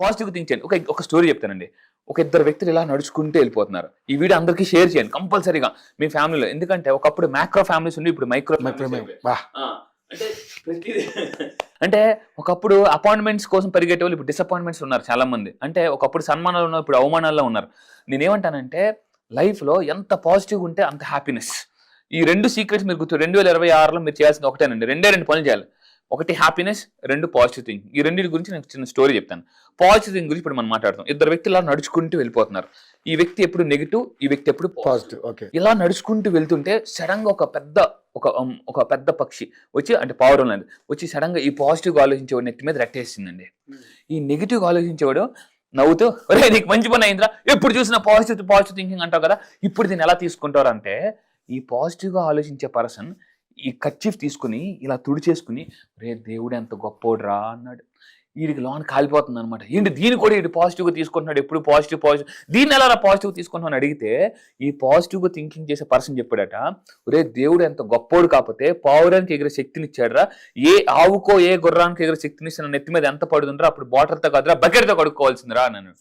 Positive think చేయండి. ఒక story చెప్తానండి. ఒక ఇద్దరు వ్యక్తులు ఇలా నడుచుకుంటూ వెళ్ళిపోతున్నారు. ఈ వీడియో అందరికీ షేర్ చేయండి కంపల్సరీగా మీ ఫ్యామిలీలో. ఎందుకంటే ఒకప్పుడు మైక్రో ఫ్యామిలీస్ ఉండి ఇప్పుడు మైక్రో అంటే అంటే ఒకప్పుడు అపాయింట్మెంట్స్ కోసం పరిగెట్టే వాళ్ళు ఇప్పుడు డిసప్పాయింట్మెంట్స్ ఉన్నారు చాలా మంది. అంటే ఒకప్పుడు సన్మానాలు ఉన్నారు, ఇప్పుడు అవమానాల్లో ఉన్నారు. నేనేమంటానంటే లైఫ్ లో ఎంత పాజిటివ్ ఉంటే అంత హ్యాపీనెస్. ఈ 2 సీక్రెట్స్ మీరు గుర్తు 2026లో మీరు చేయాల్సింది ఒకటేనండి. 2 పనులు చేయాలి. ఒకటి హ్యాపీనెస్, 2 పాజిటివ్ థింకింగ్. ఈ రెండింటి గురించి నేను చిన్న స్టోరీ చెప్తాను. పాజిటివ్ థింగ్ గురించి ఇప్పుడు మనం మాట్లాడతాం. ఇద్దరు వ్యక్తులు ఇలా నడుచుకుంటూ వెళ్ళిపోతున్నారు. ఈ వ్యక్తి ఎప్పుడు నెగిటివ్, ఈ వ్యక్తి ఎప్పుడు పాజిటివ్. ఓకే. ఇలా నడుచుకుంటూ వెళ్తుంటే సడన్ గా ఒక పెద్ద పక్షి వచ్చి, అంటే పావురం లాంటిది వచ్చి సడన్ గా ఈ పాజిటివ్ ఆలోచించేవాడు నెత్తి మీద రెట్టేసిందండి. ఈ నెగిటివ్ ఆలోచించేవాడు నవ్వుతూ, ఒరే నీకు మంచి పని అయిందిరా, ఎప్పుడు చూసినా పాజిటివ్ థింకింగ్ అంటావు కదా, ఇప్పుడు దీన్ని ఎలా తీసుకుంటారు అంటే, ఈ పాజిటివ్ గా ఆలోచించే పర్సన్ ఈ కర్చీఫ్ తీసుకుని ఇలా తుడిచేసుకుని, రే దేవుడు ఎంత గొప్పోడురా అన్నాడు. వీడికి లోన్ కాలిపోతుంది అనమాట. ఏంటి దీన్ని కూడా వీడు పాజిటివ్గా తీసుకుంటున్నాడు, ఎప్పుడు పాజిటివ్ దీన్ని ఎలా పాజిటివ్ తీసుకుంటున్నాను అడిగితే, ఈ పాజిటివ్గా థింకింగ్ చేసే పర్సన్ చెప్పాడట, ఒరే దేవుడు ఎంత గొప్పోడు కాకపోతే పావురానికి ఎగిరే శక్తిని ఇచ్చాడురా, ఏ ఆవుకో ఏ గుర్రానికి ఎగిరే శక్తిని ఇచ్చిన నెత్తి మీద ఎంత పడుతుండ్రా, అప్పుడు బాటర్తో కాదురా బకెట్తో కడుక్కోవాల్సిందిరా అన్నాను.